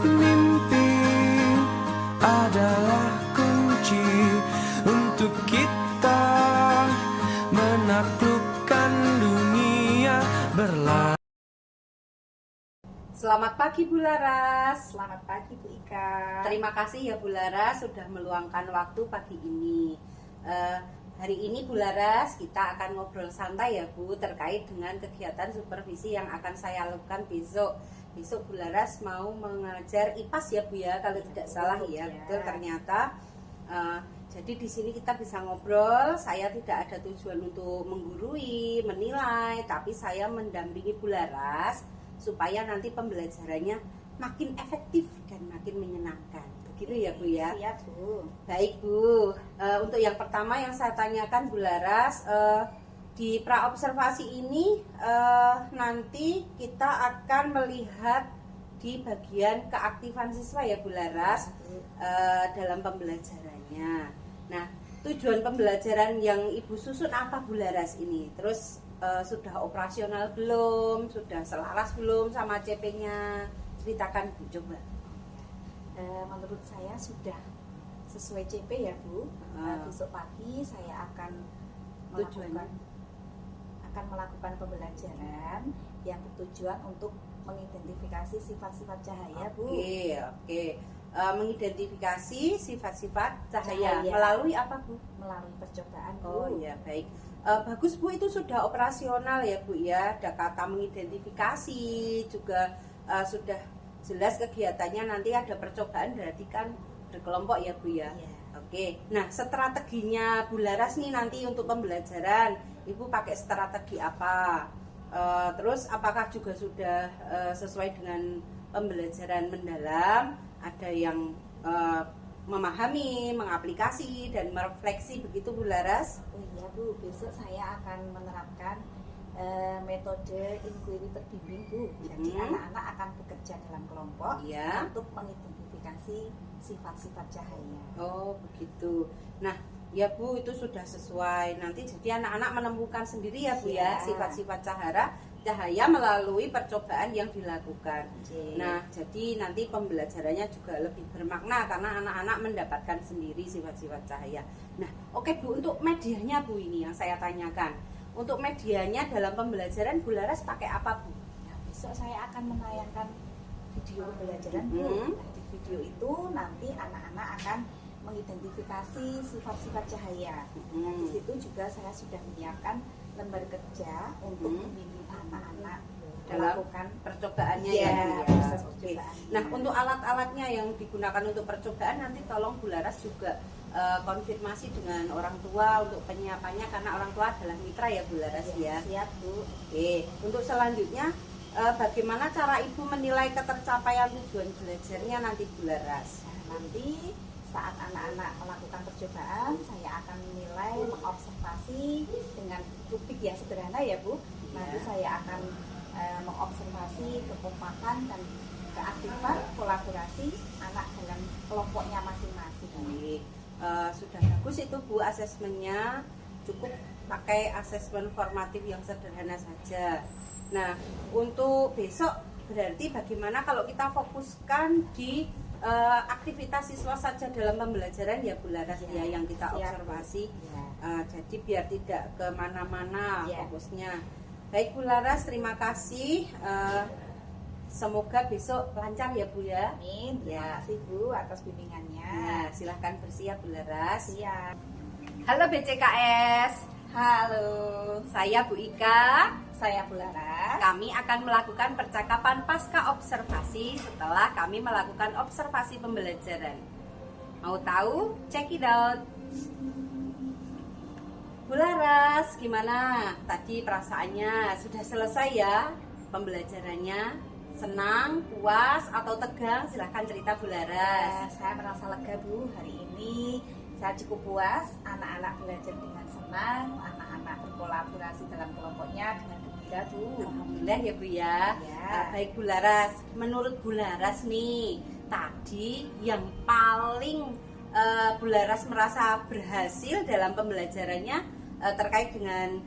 mimpi adalah kunci untuk kita menaklukkan dunia berlari. Selamat pagi Bu Laras. Selamat pagi Bu Ika. Terima kasih ya Bu Laras sudah meluangkan waktu pagi ini. Hari ini Bu Laras kita akan ngobrol santai ya Bu terkait dengan kegiatan supervisi yang akan saya lakukan besok. Besok Bu Laras mau mengajar IPAS ya Bu ya, kalau tidak salah ya. Betul ternyata. Jadi di sini kita bisa ngobrol. Saya tidak ada tujuan untuk menggurui, menilai, tapi saya mendampingi Bu Laras supaya nanti pembelajarannya makin efektif dan makin menyenangkan. Begitu ya Bu ya? Siap Bu. Baik Bu, untuk yang pertama yang saya tanyakan Bu Laras, di praobservasi ini nanti kita akan melihat di bagian keaktifan siswa ya Bu Laras dalam pembelajarannya. Nah, tujuan pembelajaran yang Ibu susun apa Bu Laras ini? Terus sudah operasional belum? Sudah selaras belum sama CP-nya? Ceritakan Bu, coba. Menurut saya sudah sesuai CP ya Bu. Besok pagi saya akan melakukan pembelajaran yang bertujuan untuk mengidentifikasi sifat-sifat cahaya Bu. Oke. Mengidentifikasi sifat-sifat cahaya melalui apa Bu? Melalui percobaan Bu. Oh ya baik. Bagus Bu, itu sudah operasional ya Bu ya. Ada kata mengidentifikasi juga, sudah jelas kegiatannya. Nanti ada percobaan, berarti kan berkelompok ya Bu ya. Oke. Nah, strateginya Bu Laras nih nanti untuk pembelajaran, Ibu pakai strategi apa? Terus apakah juga sudah sesuai dengan pembelajaran mendalam? Ada yang memahami, mengaplikasi dan merefleksi begitu Bu Laras? Oh iya Bu, besok saya akan menerapkan metode inquiry terbimbing Bu. Jadi anak-anak akan bekerja dalam kelompok untuk mengidentifikasi sifat-sifat cahaya. Oh begitu. Nah ya Bu, itu sudah sesuai. Nanti jadi anak-anak menemukan sendiri ya Bu ya sifat-sifat cahaya melalui percobaan yang dilakukan. Nah jadi nanti pembelajarannya juga lebih bermakna karena anak-anak mendapatkan sendiri sifat-sifat cahaya. Nah oke Bu, untuk medianya Bu ini yang saya tanyakan. Untuk medianya dalam pembelajaran Bu Laras pakai apa Bu? Nah, besok saya akan menayangkan video pembelajaran Bu. Nah, di video itu nanti anak-anak akan mengidentifikasi sifat-sifat cahaya. Nah, di situ juga saya sudah menyiapkan lembar kerja untuk membimbing anak-anak melakukan percobaannya proses percobaan. Nah, untuk alat-alatnya yang digunakan untuk percobaan nanti tolong Bu Laras juga konfirmasi dengan orang tua untuk penyiapannya, karena orang tua adalah mitra ya Bu Laras ya. Siap Bu. Oke, untuk selanjutnya bagaimana cara Ibu menilai ketercapaian tujuan belajarnya nanti Bu Laras? Nah, nanti saat anak-anak melakukan percobaan, saya akan menilai, mengobservasi dengan rubrik yang sederhana ya Bu. Nanti saya akan mengobservasi kekompakan dan keaktifan kolaborasi anak dalam kelompoknya masing-masing. Sudah bagus itu Bu asesmennya, cukup pakai asesmen formatif yang sederhana saja. Nah untuk besok berarti bagaimana kalau kita fokuskan di aktivitas siswa saja dalam pembelajaran ya Bu Laras ya yang kita observasi. Jadi biar tidak kemana-mana fokusnya. Baik Bu Laras, terima kasih. Semoga besok lancar ya Bu ya. Amin. Terima kasih Bu atas bimbingannya. Nah, silahkan bersiap Bu Laras. Siap. Halo BCKS. Halo. Saya Bu Ika. Saya Bu Laras. Kami akan melakukan percakapan pasca observasi setelah kami melakukan observasi pembelajaran. Mau tahu? Check it out. Bu Laras, gimana? Tadi perasaannya sudah selesai ya pembelajarannya? Senang, puas, atau tegang? Silahkan cerita Bu Laras. Saya merasa lega Bu, hari ini saya cukup puas. Anak-anak belajar dengan senang, anak-anak berkolaborasi dalam kelompoknya dengan gembira Bu. Alhamdulillah ya Bu ya. Baik Bu Laras, menurut Bu Laras nih, tadi yang paling Bu Laras merasa berhasil dalam pembelajarannya terkait dengan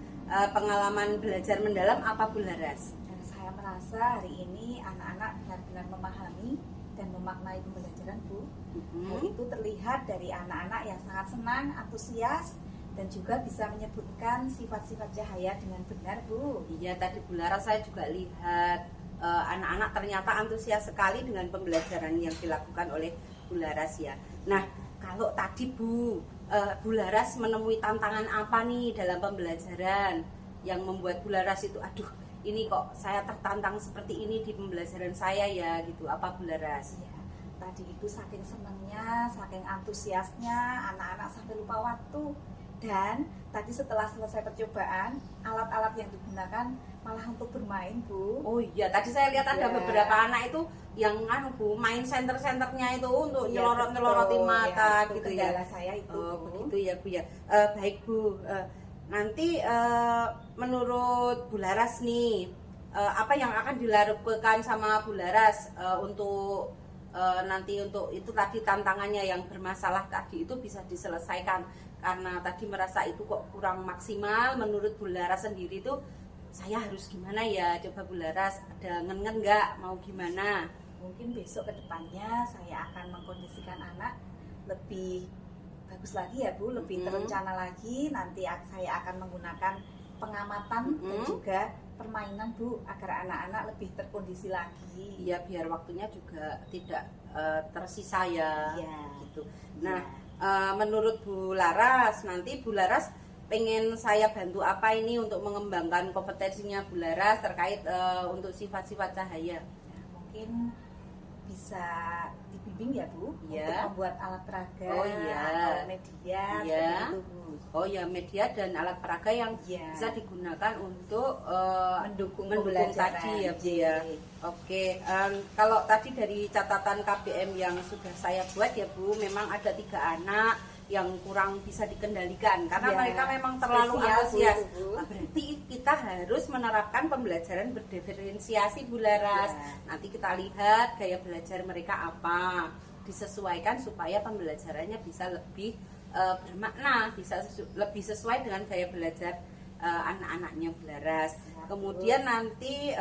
pengalaman belajar mendalam apa Bu Laras? Saya merasa hari ini anak-anak benar-benar memahami dan memaknai pembelajaran, Bu. Mhm. Hal itu terlihat dari anak-anak yang sangat senang, antusias, dan juga bisa menyebutkan sifat-sifat cahaya dengan benar, Bu. Iya, tadi Bu Laras saya juga lihat anak-anak ternyata antusias sekali dengan pembelajaran yang dilakukan oleh Bu Laras ya. Nah, kalau tadi Bu Laras menemui tantangan apa nih dalam pembelajaran yang membuat Bu Laras itu, aduh ini kok saya tertantang seperti ini di pembelajaran saya ya gitu, apa Bu Laras? Ya, tadi itu saking senangnya, saking antusiasnya, anak-anak sampai lupa waktu. Dan tadi setelah selesai percobaan, alat-alat yang digunakan malah untuk bermain, Bu. Oh iya, tadi saya lihat ada Ya. beberapa anak itu yang Bu main senter-senternya itu untuk Iya, nyelorot-nyeloroti betul. mata Ya, itu gitu ya. kendala saya itu, Oh, Bu. begitu ya Bu ya. Baik Bu, nanti menurut Bu Laras nih, apa yang akan dilakukan sama Bu Laras untuk nanti untuk itu tadi tantangannya yang bermasalah tadi itu bisa diselesaikan, karena tadi merasa itu kok kurang maksimal menurut Bu Laras sendiri itu saya harus gimana ya? Coba Bu Laras ada ngen-ngen nggak mau gimana? Mungkin besok ke depannya saya akan mengkondisikan anak lebih bagus lagi ya, Bu, lebih terencana lagi. Nanti saya akan menggunakan pengamatan dan juga permainan, Bu, agar anak-anak lebih terkondisi lagi. Iya, biar waktunya juga tidak tersisa ya, Iya. gitu. Nah, menurut Bu Laras, nanti Bu Laras pengen saya bantu apa ini untuk mengembangkan kompetensinya Bu Laras terkait untuk sifat-sifat cahaya? Nah, mungkin bisa dibimbing ya, Bu, Iya. untuk membuat alat peraga Oh, iya. atau media Iya. seperti itu, Bu. Oh ya, media dan alat peraga yang Iya. bisa digunakan untuk Mendukung mendukung pembelajaran. tadi ya Bu ya. Oke, kalau tadi dari catatan KBM yang sudah saya buat ya Bu, memang ada 3 anak yang kurang bisa dikendalikan karena Ya, mereka memang terlalu spesial, Bu, antusias. itu, Bu. Nah, berarti kita harus menerapkan pembelajaran berdiferensiasi Bu Laras. Ya. Nanti kita lihat gaya belajar mereka apa, disesuaikan supaya pembelajarannya bisa lebih bermakna, bisa lebih sesuai dengan gaya belajar anak-anaknya Bu Laras. Ya, Kemudian nanti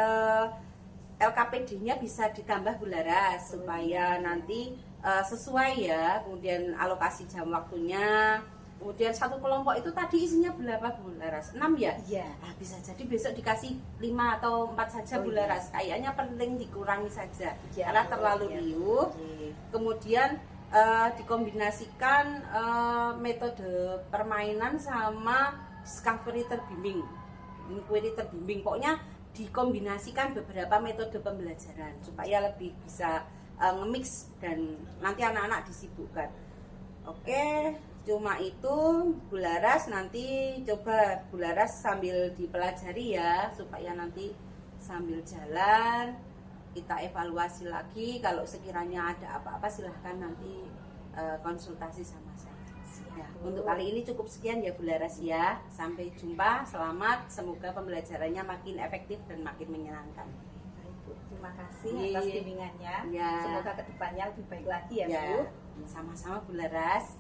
LKPD-nya bisa ditambah Bu Laras supaya nanti sesuai ya. Kemudian alokasi jam waktunya. Kemudian satu kelompok itu tadi isinya berapa Bu Laras? 6 ya? Iya. Ah, bisa jadi besok dikasih 5 atau 4 saja Bu Oh, iya. Laras. Kayaknya penting dikurangi saja Iya, karena Bu. terlalu Iya. riuh. Oke. Kemudian dikombinasikan metode permainan sama discovery terbimbing, inquiry terbimbing. Pokoknya dikombinasikan beberapa metode pembelajaran supaya lebih bisa nge-mix dan nanti anak-anak disibukkan. Oke, cuma itu Bu Laras, nanti coba Bu Laras sambil dipelajari ya supaya nanti sambil jalan kita evaluasi lagi. Kalau sekiranya ada apa-apa silahkan nanti konsultasi sama saya. Ya, untuk kali ini cukup sekian ya Bu Laras ya. Sampai jumpa, selamat. Semoga pembelajarannya makin efektif dan makin menyenangkan. Baik, Bu. Terima kasih Iya. atas bimbingannya. Iya. Semoga kedepannya lebih baik lagi ya, Ya, Bu. sama-sama Bu Laras.